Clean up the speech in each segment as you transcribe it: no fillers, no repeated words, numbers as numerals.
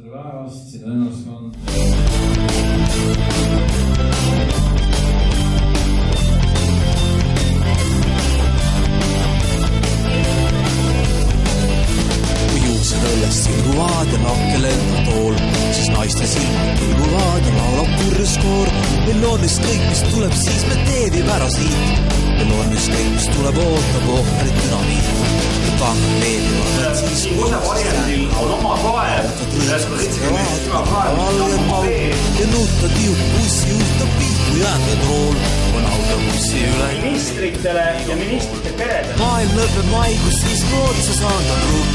tere päevast, siin õnnaskond. Kui juuksed õllest silguvad ja lakke lendab tool, siis naiste silmad pilguvad ja laulab purjuskoor. Meil on ükskõik, mis tuleb, siis me teevib ära siit. Meil on ükskõik, mis tuleb, ootab ohvrit dünamiit. Siin Kuse varjendil on oma kaev, 970 kaev, ja nuutta tiub bussi juhtab pihku jäänud rool on autobussi üle. Ministritele ja ministrite peredele. Maailm lõpeb maikuus, siis kui otsa saandab rull.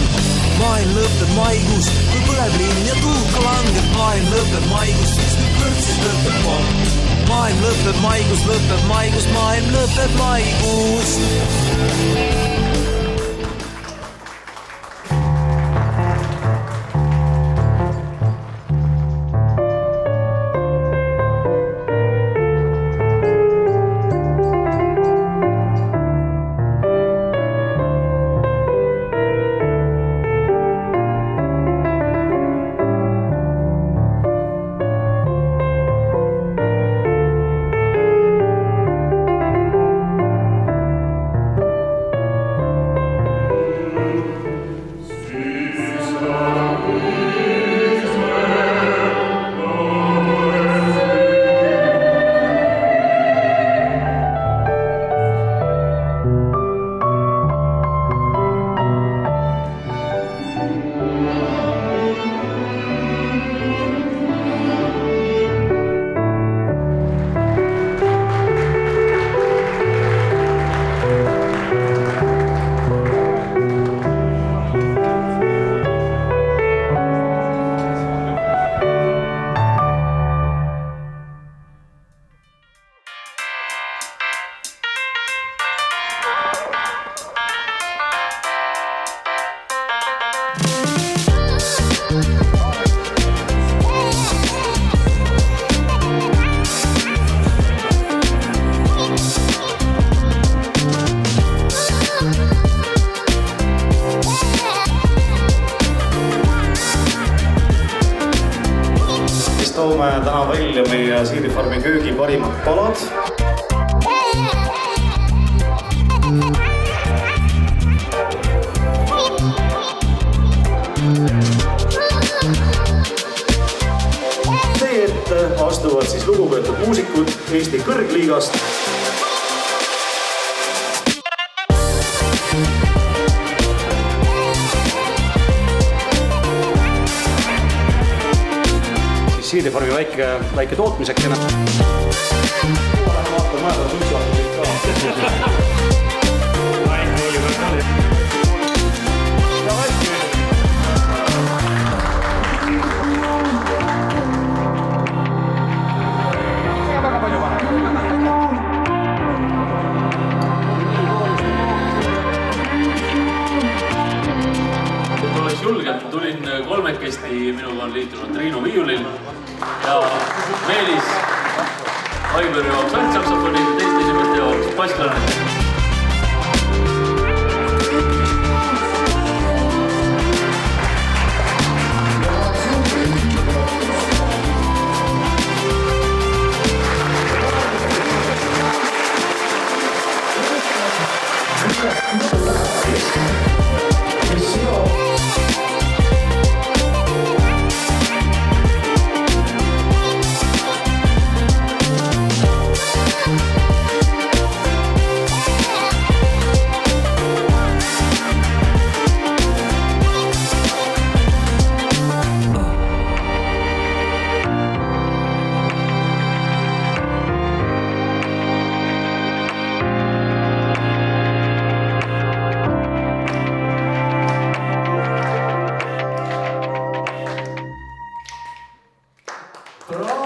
Maailm lõpeb maikuus, kui põleb linn ja tuulka langeb. Maailm lõpeb maikuus, siis kui kõrtsis lõpeb pomm. Maailm lõpeb maikuus, maailm lõpeb maikuus. Toome täna välja meie Siirifarmi köögi parimad palad. Teie ette astuvad siis lugupeetud muusikud Eesti kõrgliigast. Siirifarmi väike tootmisekene. Vaata mõelda suitsuatusid ka. Väike oli väga oli. Ja väike. Väga palju vahe. Tulles julgelt, tulin kolmekesti, minuga on liitunud Triinu viiulil ja Meelis Aivar jaoks altsaksofoni ja teiste inimeste jaoks bassklarinet. Bravo!